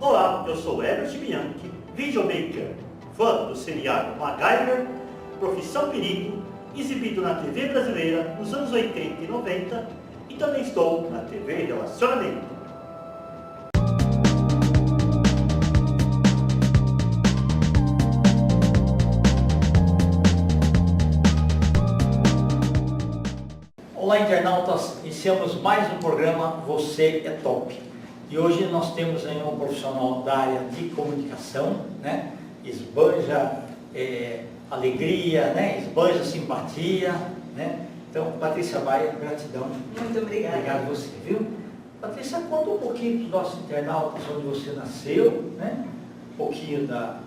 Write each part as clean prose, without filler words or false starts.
Olá, eu sou Herbert Bianchi, videomaker, fã do seriado MacGyver, profissão perigo, exibido na TV brasileira nos anos 80 e 90 e também estou na TV Relacionamento. Olá, internautas! Iniciamos mais um programa Você é Top. E hoje nós temos aí um profissional da área de comunicação, né? Esbanja alegria, né? Esbanja simpatia, né? Então, Patrícia Baia, gratidão. Muito obrigada. Obrigado a você, viu? Patrícia, conta um pouquinho dos nossos internautas, onde você nasceu, né? Um pouquinho da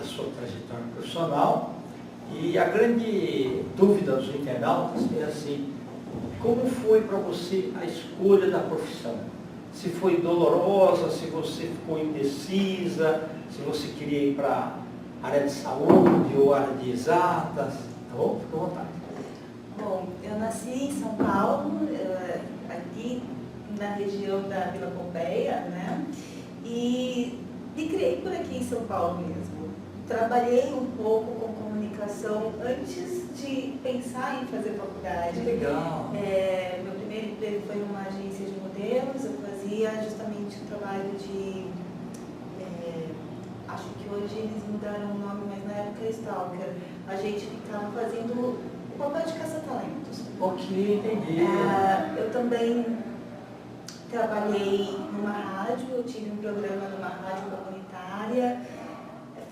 sua trajetória profissional. E a grande dúvida dos internautas é assim: como foi para você a escolha da profissão? Se foi dolorosa, se você ficou indecisa, se você queria ir para a área de saúde ou área de exatas, tá bom? Fica à vontade. Bom, eu nasci em São Paulo, aqui na região da Vila Pompeia, né? E me criei por aqui em São Paulo mesmo. Trabalhei um pouco com comunicação antes de pensar em fazer faculdade. Que legal. Meu primeiro emprego foi numa agência de modelos. Eu fazia justamente o trabalho de... acho que hoje eles mudaram o nome, mas na época era Stalker. A gente ficava fazendo o papel de caça-talentos. Ok, entendi. Eu também trabalhei numa rádio, eu tive um programa numa rádio comunitária.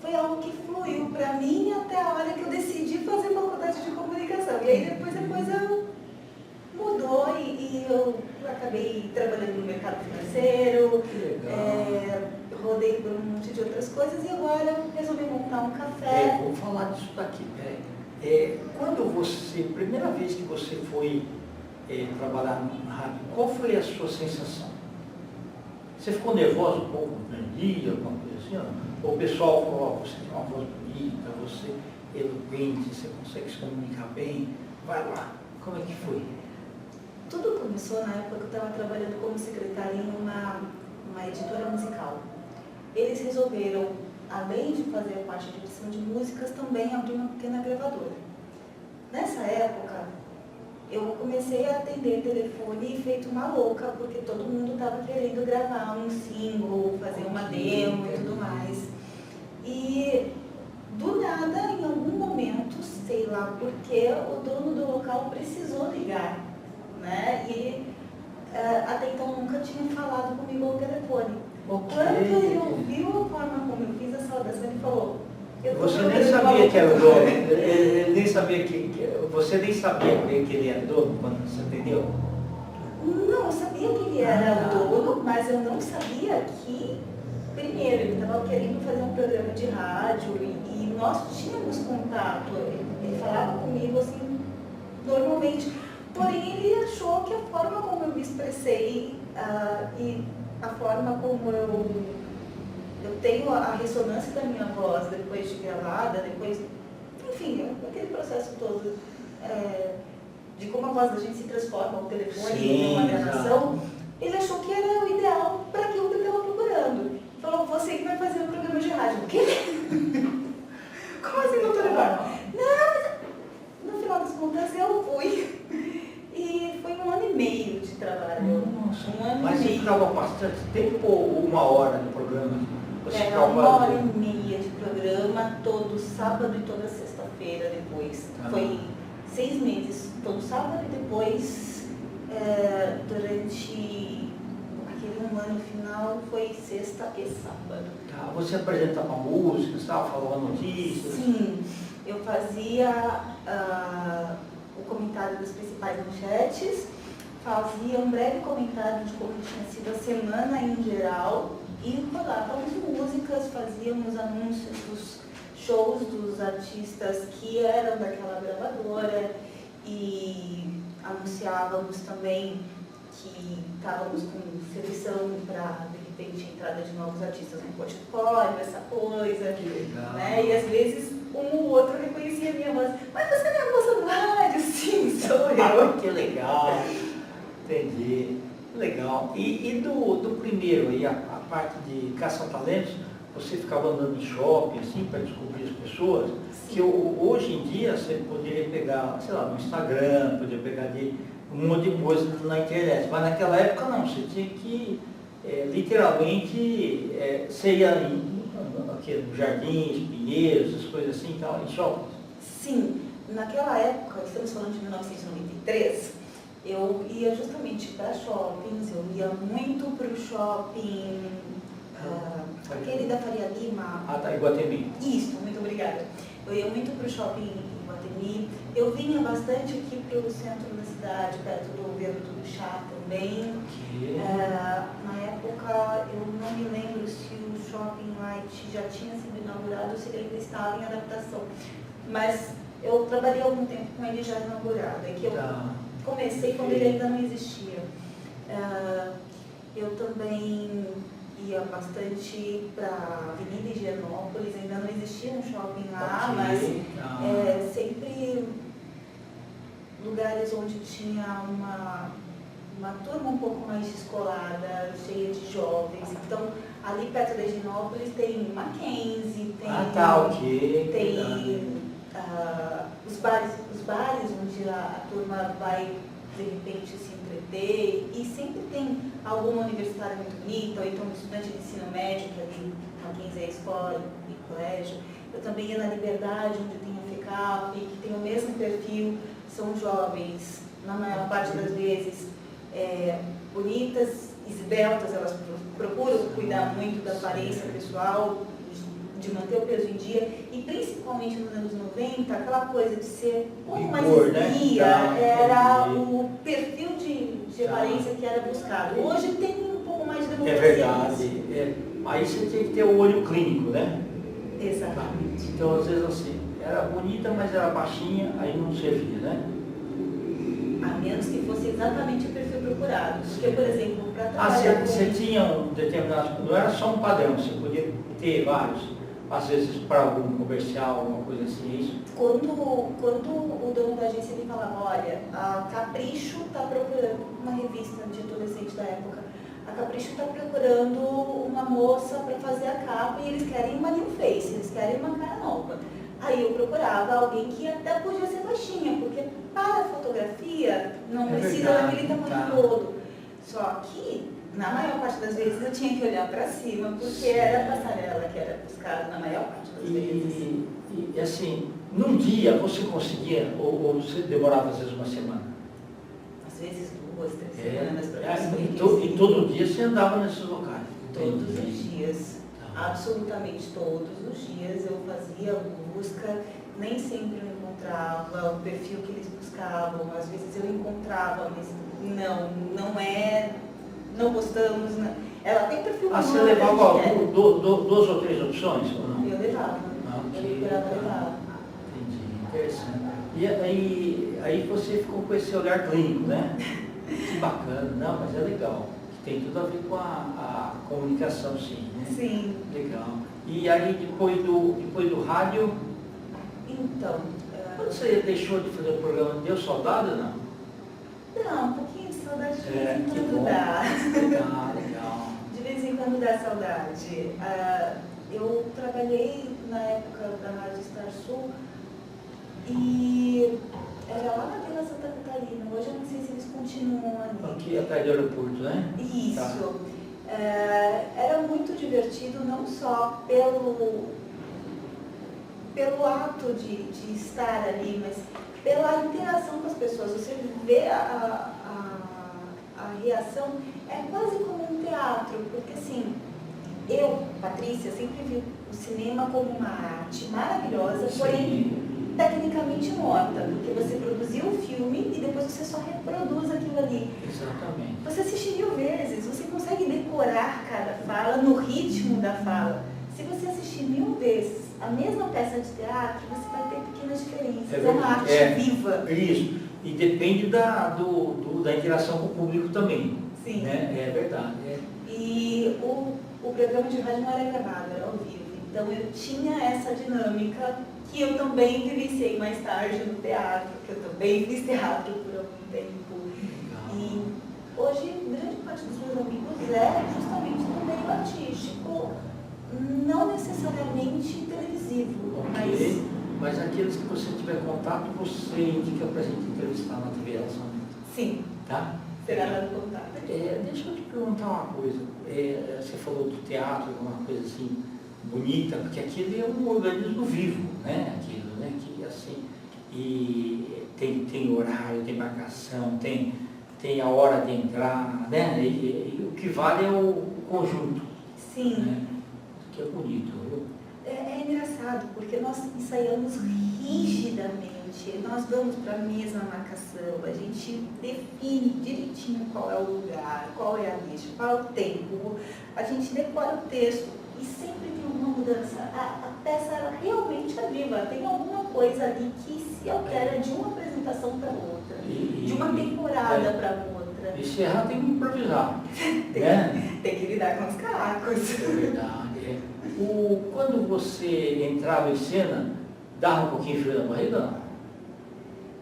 Foi algo que fluiu para mim até a hora que eu decidi fazer faculdade de comunicação. E aí depois a coisa mudou e eu acabei trabalhando no mercado financeiro, rodei por um monte de outras coisas e agora eu resolvi montar um café. Vou falar disso daqui, peraí. Quando você, primeira vez que você foi trabalhar na rádio, qual foi a sua sensação? Você ficou nervosa um pouco no primeiro dia, alguma coisa assim? Ou o pessoal falou, você tem uma voz bonita, você é eloquente, você consegue se comunicar bem, vai lá. Como é que foi? Tudo começou na época que eu estava trabalhando como secretária em uma editora musical. Eles resolveram, além de fazer a parte de edição de músicas, também abrir uma pequena gravadora. Nessa época, eu comecei a atender telefone feito uma louca, porque todo mundo estava querendo gravar um single, fazer uma demo e tudo mais. E do nada, em algum momento, sei lá porquê, o dono do local precisou ligar, né? E até então nunca tinha falado comigo ao telefone. Okay. Quando ele ouviu a forma como eu fiz a saudação, ele falou... Você nem sabia que era o dono, ele nem sabia você nem sabia que ele era dono quando você entendeu? Não, eu sabia que ele era o dono, mas eu não sabia que, primeiro, ele estava querendo fazer um programa de rádio e nós tínhamos contato, ele falava comigo assim, normalmente, porém ele achou que a forma como eu me expressei e a forma como eu tenho a ressonância da minha voz depois de gravada, depois, enfim, aquele processo todo de como a voz da gente se transforma ao telefone, numa gravação, ele achou que era o ideal para aquilo que eu estava procurando. Falou, você que vai fazer o programa de rádio. O quê? Como assim, doutora Eduardo? Não, mas no final das contas eu fui. E foi 1 ano e meio de trabalho. Nossa, 1 ano mas e você meio. ficava bastante tempo ou 1 hora no programa? Era 1h30 de programa, todo sábado e toda sexta-feira depois. Foi 6 meses, todo sábado e depois, durante aquele 1 ano final, foi sexta e sábado. Tá, você apresentava música, falava notícias? Sim, eu fazia o comentário das principais manchetes, fazia um breve comentário de como tinha sido a semana em geral, e rodávamos músicas, fazíamos anúncios dos shows dos artistas que eram daquela gravadora e anunciávamos também que estávamos com seleção para, de repente, entrada de novos artistas no portfólio, essa coisa. Que legal. Né? E às vezes um ou outro reconhecia a minha voz. Mas você não é a moça do rádio? Sim, sou eu. Que legal. Entendi. Legal. E do primeiro aí, a parte de caça-talentos, você ficava andando em shopping, assim, para descobrir as pessoas, que hoje em dia você poderia pegar, sei lá, no Instagram, poderia pegar de um monte de coisa na internet, mas naquela época não, você tinha que, literalmente, você ia aqui, no Jardins, Pinheiros, essas coisas assim, tal, em shopping. Sim, naquela época, estamos falando de 1993, eu ia justamente para shoppings, eu ia muito para o shopping, aquele da Faria Lima. Ah, tá, Iguatemi. Isso, muito obrigada. Eu ia muito para o shopping Iguatemi, eu vinha bastante aqui para o centro da cidade, perto do Viaduto do Chá também. Na época, eu não me lembro se o Shopping Light já tinha sido inaugurado ou se ele ainda estava em adaptação. Mas eu trabalhei algum tempo com ele já inaugurado, é que eu comecei quando ele ainda não existia. Eu também ia bastante para a Avenida Higienópolis, ainda não existia um shopping lá, mas sempre lugares onde tinha uma turma um pouco mais descolada, cheia de jovens. Então, ali perto da Higienópolis tem Mackenzie, tem, tem os bares onde a turma vai de repente se entreter, e sempre tem alguma universitária muito bonita, ou então um estudante de ensino médio, que ali Mackenzie é a escola e colégio. Eu também ia na Liberdade, onde tem a FECAP, que tem o mesmo perfil, são jovens, na maior parte das vezes, bonitas, esbeltas, elas procuram cuidar muito da aparência pessoal, de manter o peso em dia, e principalmente nos anos 90, aquela coisa de ser um pouco mais esguia, era o perfil de aparência que era buscado. Hoje tem um pouco mais de democracia. É verdade. Aí você tinha que ter o olho clínico, né? Exatamente. Então, às vezes assim, era bonita, mas era baixinha, aí não servia, né? A menos que fosse exatamente o perfil procurado. Porque, por exemplo, para trabalhar você tinha um determinado, não era só um padrão, você podia ter vários. Às vezes para algum comercial, alguma coisa assim, é isso? Quando o dono da agência me falava, olha, a Capricho está procurando, uma revista de adolescente da época, a Capricho está procurando uma moça para fazer a capa e eles querem uma new face, eles querem uma cara nova. Aí eu procurava alguém que até podia ser baixinha, porque para a fotografia não precisa daquele tamanho todo. Só que, na maior parte das vezes, eu tinha que olhar para cima, porque era a passarela que era buscada na maior parte das vezes. E assim, num dia você conseguia, ou você demorava às vezes uma semana? Às vezes 2, 3 semanas para e todo dia você andava nesses locais? Todos os dias. Absolutamente todos os dias eu fazia busca, nem sempre eu encontrava o perfil que eles buscavam, às vezes eu encontrava, mas não gostamos, não. Ela tem perfil. Você levava duas ou três opções ou não? Eu levava, eu levava. Entendi, interessante. E aí você ficou com esse olhar clínico, né? Que bacana, não, mas é legal. Tem tudo a ver com a comunicação, sim, né? Sim. Legal. E aí depois do rádio, então, quando você deixou de fazer o programa, deu saudade ou não? Não, um pouquinho de saudade de vez em Que quando bom. dá. Legal. De vez em quando dá saudade. Eu trabalhei na época da Rádio Star Sul e era lá na Vila Santa Catarina. Hoje eu não sei se eles continuam ali. Aqui atrás do aeroporto, né? Isso. Tá. Era muito divertido, não só pelo ato de estar ali, mas pela interação com as pessoas. Você vê a reação, é quase como um teatro, porque assim, eu, Patrícia, sempre vi o cinema como uma arte maravilhosa, porém tecnicamente morta, porque você produziu o filme e depois você só reproduz aquilo ali. Exatamente. Você assiste 1000 vezes, você consegue decorar cada fala no ritmo da fala. Se você assistir 1000 vezes a mesma peça de teatro, você vai ter pequenas diferenças. É uma arte viva. Isso. E depende da interação com o público também. Sim. Né? É verdade. E o programa de rádio não era gravado, era ao vivo. Então eu tinha essa dinâmica que eu também vivenciei mais tarde no teatro, que eu também fiz teatro por algum tempo. E hoje, grande parte dos meus amigos é justamente também artístico, não necessariamente televisivo, Ok, mas aqueles que você tiver contato, você indica para a gente entrevistar na TV Relacionamento. Sim, Tá? será dado contato. Deixa eu te perguntar uma coisa. Você falou do teatro, alguma coisa assim bonita, porque aquilo é um organismo vivo, né? Aquilo, né? Que, assim, e tem horário, tem marcação, tem a hora de entrar, né? E o que vale é o conjunto. Sim. Né? Que é bonito, viu? É engraçado, porque nós ensaiamos rigidamente, nós vamos para a mesma marcação, a gente define direitinho qual é o lugar, qual é a deixa, qual é o tempo, a gente decora o texto e sempre tem alguma mudança. A peça ela realmente é viva, tem alguma coisa ali que se altera de uma apresentação para outra, de uma temporada para outra. E se errar, tem que improvisar. Né? Tem que lidar com os cacos. É verdade. Quando você entrava em cena, dava um pouquinho de frio na barriga, não?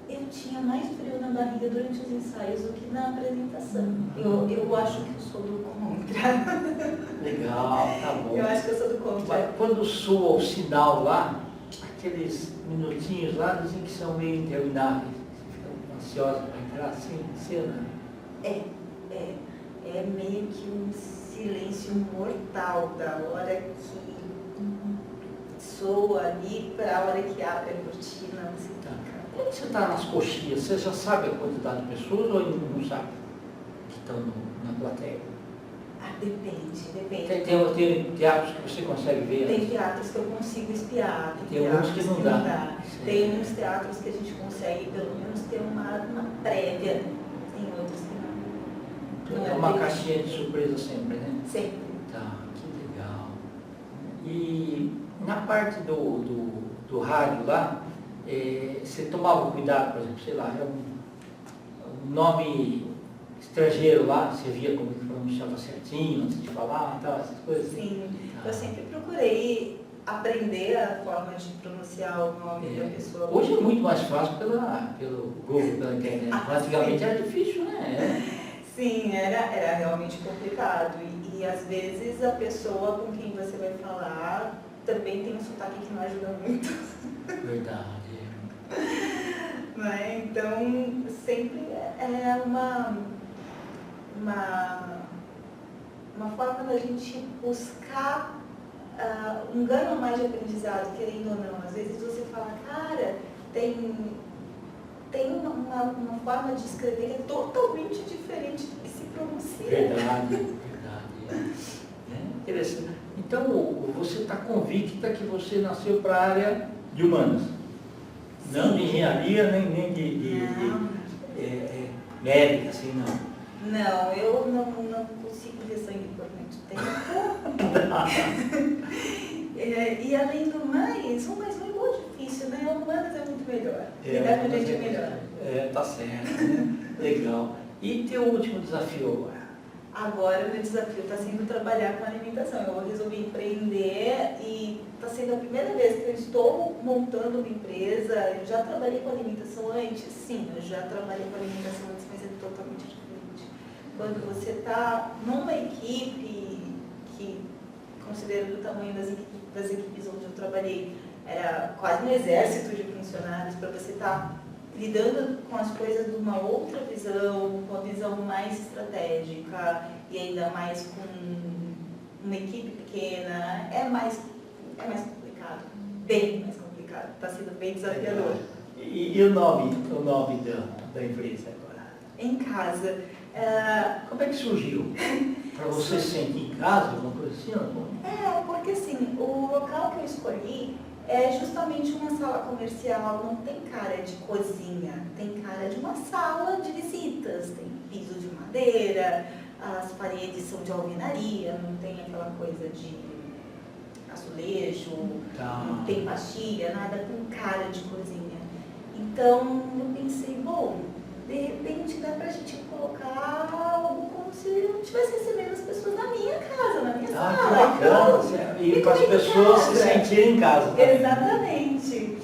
Eu tinha mais frio na barriga durante os ensaios do que na apresentação. Eu acho que eu sou do contra. Legal, tá bom. Eu acho que eu sou do contra. Mas quando soa o sinal lá, aqueles minutinhos lá dizem que são meio intermináveis. Você fica ansiosa para entrar assim em cena. É meio que um silêncio mortal da hora que soa ali para a hora que abre a cortina. Você fica... Quando você está nas coxinhas, você já sabe a quantidade de pessoas ou ainda não sabe que estão na plateia? Depende. Tem teatros que você consegue ver? Tem teatros que eu consigo espiar, Tem alguns que não dá. Tem uns teatros que a gente consegue pelo menos ter uma prévia, tem outros que não. É uma caixinha de surpresa sempre, né? Sempre. Tá, que legal. E na parte do rádio lá, você tomava cuidado, por exemplo, sei lá, era um nome estrangeiro lá, você via como que pronunciava certinho antes de falar e tal, essas coisas? Sim, Tá. eu sempre procurei aprender a forma de pronunciar o nome da pessoa. Hoje é muito mais fácil pelo Google, pela internet. Antigamente era difícil, né? Sim, era realmente complicado. E às vezes a pessoa com quem você vai falar também tem um sotaque que não ajuda muito. Verdade. Né? Então, sempre é uma forma da gente buscar um ganho mais de aprendizado, querendo ou não. Às vezes você fala, cara, tem uma forma de escrever que é totalmente diferente do que se pronuncia. Verdade. Interessante. Então, você está convicta que você nasceu para a área de humanas? Sim. Não de engenharia, nem de médica, assim, não. Não, eu não consigo ver sangue por muito tempo. E além do mais, o mais ruim é difícil, né? Humanas é muito melhor. Lidar com gente é melhor. Tá certo. Né? Legal. E teu último desafio agora? Agora o meu desafio está sendo trabalhar com alimentação. Eu resolvi empreender e está sendo a primeira vez que eu estou montando uma empresa. Eu já trabalhei com alimentação antes? Sim, eu já trabalhei com alimentação antes, mas é totalmente diferente. Quando você está numa equipe que, considerando o tamanho das equipes onde eu trabalhei, era quase um exército de funcionários, para você estar lidando com as coisas de uma outra visão, com a visão mais estratégica e ainda mais com uma equipe pequena, é mais complicado, bem mais complicado, está sendo bem desafiador. E o nome da empresa agora? Em casa. Como é que surgiu? Para você se sentir em casa, alguma coisa assim? Porque assim, o local que eu escolhi é justamente uma sala comercial, não tem cara de cozinha, tem cara de uma sala de visitas, tem piso de madeira, as paredes são de alvenaria, não tem aquela coisa de azulejo, não tem pastilha, nada com cara de cozinha. Então eu pensei, bom, de repente dá pra gente colocar algo como se eu estivesse recebendo as pessoas na minha casa, na minha sala. Que bacana! E para as pessoas se sentirem em casa. Exatamente.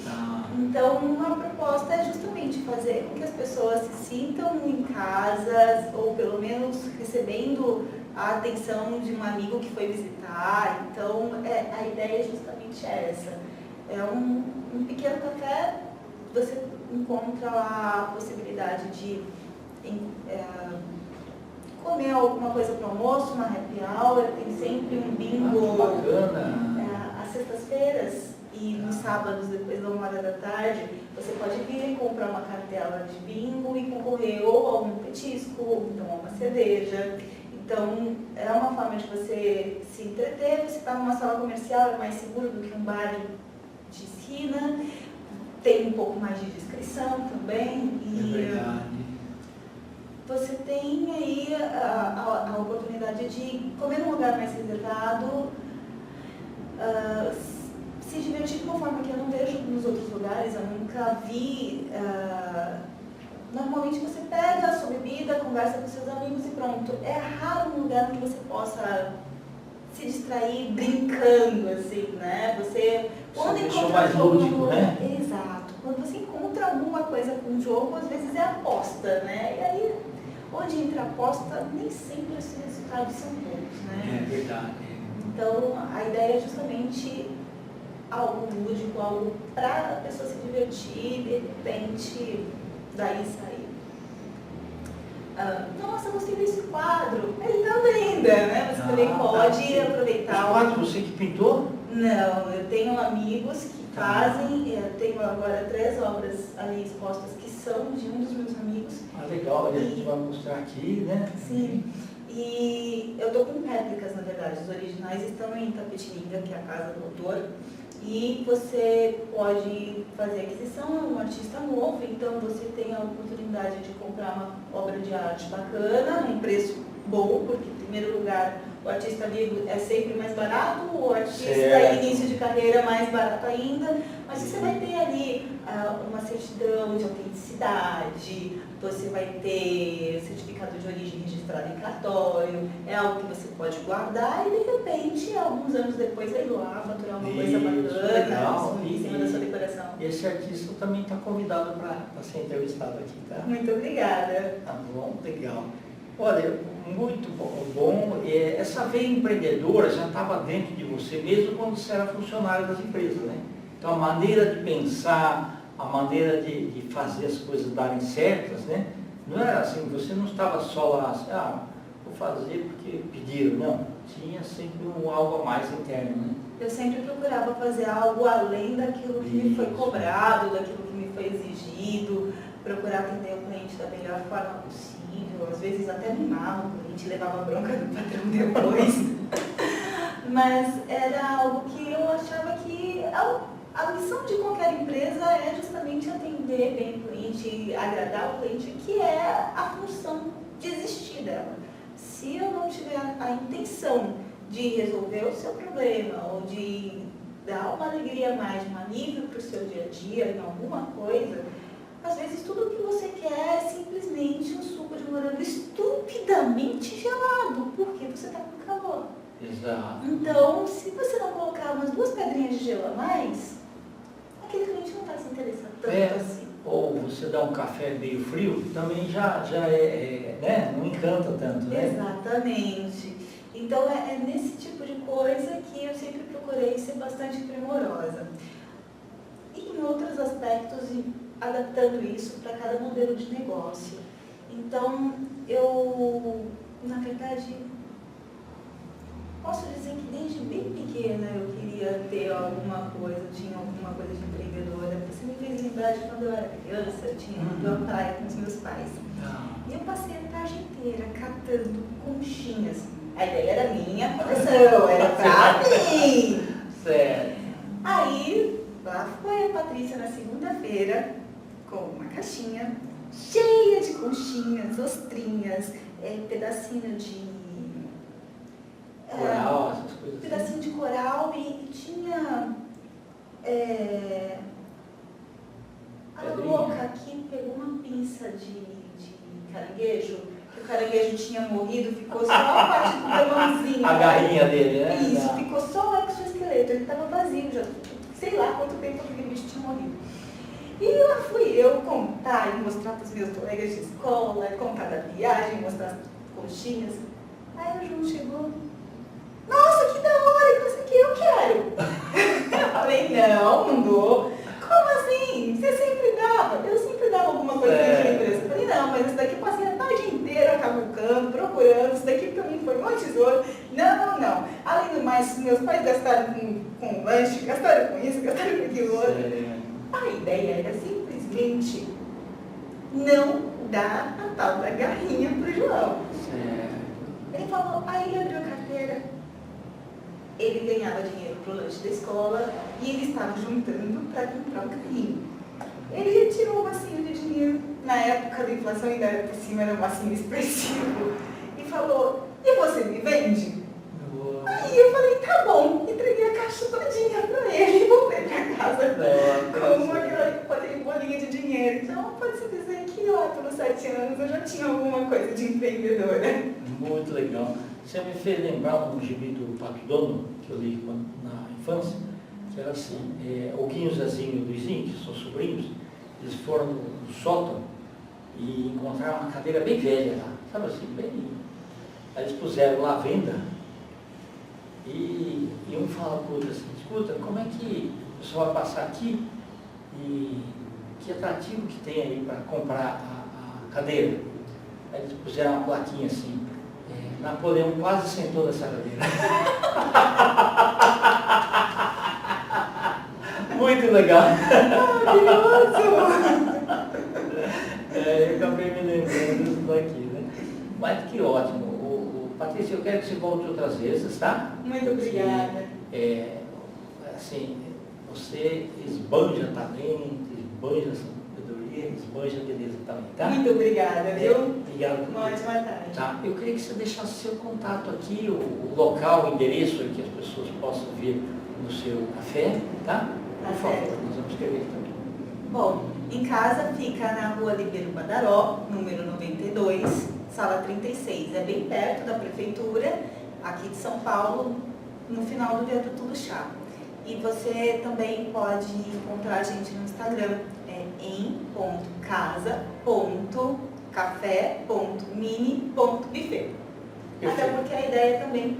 Então, uma proposta é justamente fazer com que as pessoas se sintam em casa, ou pelo menos recebendo a atenção de um amigo que foi visitar. Então, a ideia é justamente essa. É um pequeno café, você encontra a possibilidade de comer alguma coisa para o almoço, uma happy hour, tem sempre um bingo. Bacana! Às sextas-feiras e nos sábados, depois da 1h da tarde, você pode vir e comprar uma cartela de bingo e concorrer ou a um petisco, ou então a uma cerveja. Então, é uma forma de você se entreter. Você está numa sala comercial, é mais seguro do que um bar de esquina. Tem um pouco mais de discrição também. É verdade. Você tem aí a oportunidade de comer num lugar mais reservado, se divertir de uma forma que eu não vejo nos outros lugares. Eu nunca vi. Normalmente você pega a sua bebida, conversa com seus amigos e pronto. É raro um lugar onde você possa se distrair brincando, assim, né? Você deixou mais lúdico, né? Exato. Quando você encontra alguma coisa com o jogo, às vezes é aposta, né? E aí, onde entra aposta, nem sempre os resultados são bons, né? É verdade. Então, a ideia é justamente algo lúdico, algo para a pessoa se divertir e, de repente, daí sair. Nossa, gostei desse quadro. Ele tá linda, né? Você também pode aproveitar. Os quadros você que pintou? Não, eu tenho amigos que fazem, eu tenho agora 3 obras ali expostas que são de um dos meus amigos. Legal, a gente vai mostrar aqui, né? Sim. E eu estou com réplicas, na verdade. Os originais estão em Itapetininga, que é a casa do autor. E você pode fazer aquisição, é um artista novo, então você tem a oportunidade de comprar uma obra de arte bacana, num preço bom, porque em primeiro lugar o artista vivo é sempre mais barato, o artista início de carreira mais barato ainda, mas você vai ter ali uma certidão de autenticidade, você vai ter certificado de origem registrado em cartório, é algo que você pode guardar e de repente, alguns anos depois, vai lá faturar uma coisa bacana em cima da sua decoração. Esse artista também está convidado para ser entrevistado aqui, tá? Muito obrigada. Tá bom, legal. Olha, muito bom. Essa veia empreendedora já estava dentro de você, mesmo quando você era funcionário das empresas, né? Então, a maneira de pensar, a maneira de fazer as coisas darem certas, né? Não era assim, você não estava só lá assim, vou fazer porque pediram, não. Tinha sempre algo a mais interno, né? Eu sempre procurava fazer algo além daquilo que me foi cobrado, daquilo que me foi exigido, procurar atender o cliente da melhor forma possível, às vezes até mimava o cliente, levava bronca do patrão depois. Mas era algo que eu achava que a missão de qualquer empresa é justamente atender bem o cliente, agradar o cliente, que é a função de existir dela. Se eu não tiver a intenção de resolver o seu problema ou de dar uma alegria a mais, um alívio para o seu dia a dia em alguma coisa, às vezes tudo o que você quer é simplesmente um suco de morango estupidamente gelado, porque você está com calor. Exato. Então, se você não colocar umas 2 pedrinhas de gelo a mais, aquele cliente não está se interessando tanto assim. Ou você dá um café meio frio, também já né? Não encanta tanto, né? Exatamente. Então, é nesse tipo de coisa que eu sempre procurei ser bastante primorosa. E em outros aspectos, adaptando isso para cada modelo de negócio. Então, eu, na verdade, posso dizer que desde bem pequena eu queria ter alguma coisa, tinha alguma coisa de empreendedora. Você me fez lembrar de quando eu era criança, eu tinha ido à praia com os meus pais. E eu passei a tarde inteira catando conchinhas. A ideia era minha coleção, era pra mim. Certo. Aí, lá foi a Patrícia na segunda-feira, com uma caixinha cheia de conchinhas, ostrinhas, pedacinho de coral, essas coisas. Pedacinho de coral e tinha a louca aqui pegou uma pinça de caranguejo, que o caranguejo tinha morrido, ficou só a parte do pulmãozinho. A garrinha dele, né? Isso, ficou só o exoesqueleto, ele estava vazio já, sei lá quanto tempo aquele bicho tinha morrido. E lá fui eu contar e mostrar para os meus colegas de escola, contar da viagem, mostrar as conchinhas. Aí o João chegou, nossa, que da hora, que não sei o que, eu quero. Eu falei, não dou. Como assim? Você sempre dava? Eu sempre dava alguma coisa dentro da empresa. Eu falei, não, mas isso daqui eu passei a tarde inteira cavucando, procurando, isso daqui pra mim foi um tesouro. Não. Além do mais, meus pais gastaram com lanche, gastaram com isso, gastaram com aquilo outro. A ideia era simplesmente não dar a tal da garrinha pro João. Ele falou, aí ele abriu a carteira, ele ganhava dinheiro pro lanche da escola e ele estava juntando para comprar um carrinho. Ele retirou um massinho de dinheiro, na época da inflação ainda era por cima, era um massinho expressivo, e falou, e você me vende? Aí eu falei, tá bom, entreguei a caixa todinha pra ele e voltei pra casa com aquela bolinha de dinheiro. Então pode-se dizer que lá pelos 7 anos eu já tinha alguma coisa de empreendedora. Muito legal. Você me fez lembrar um gibi do Pato Dono, que eu li na infância, que era assim, o Guinho, Zezinho e o Luizinho, que são sobrinhos, eles foram no sótão e encontraram uma cadeira bem velha lá, sabe assim, bem... Aí eles puseram lá à venda e um fala para o outro assim, escuta, como é que o senhor vai passar aqui e que atrativo que tem aí para comprar a cadeira? Aí eles puseram uma plaquinha assim, Napoleão quase sentou nessa cadeira. Muito legal. Maravilhoso! Eu acabei me lembrando disso daqui, né? Mas que ótimo. Patrícia, eu quero que você volte outras vezes, tá? Muito obrigada. Assim, você esbanja talento, esbanja sabedoria, esbanja beleza também, tá? Muito obrigada, viu? Obrigado por Uma ótima tarde. Tá? Eu queria que você deixasse seu contato aqui, o local, o endereço que as pessoas possam vir no seu café, tá? Por favor, nós vamos escrever também. Bom, em casa fica na rua Ribeiro Badaró, número 92, sala 36. É bem perto da prefeitura, aqui de São Paulo, no final do viaduto do Chá. E você também pode encontrar a gente no Instagram, em.casa.café.mini.buffet. Até porque a ideia é também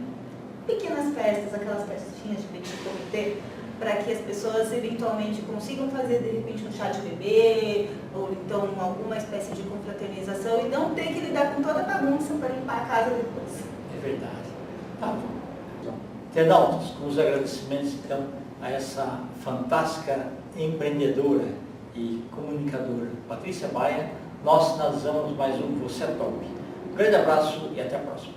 pequenas festas, aquelas festinhas de petit comitê, para que as pessoas eventualmente consigam fazer de repente um chá de bebê, ou então alguma espécie de confraternização e não ter que lidar com toda a bagunça para limpar a casa depois. É verdade. Tá bom. Então, internautas, com os agradecimentos então a essa fantástica empreendedora e comunicadora Patrícia Baia, nós finalizamos mais um Você é Top. Um grande abraço e até a próxima.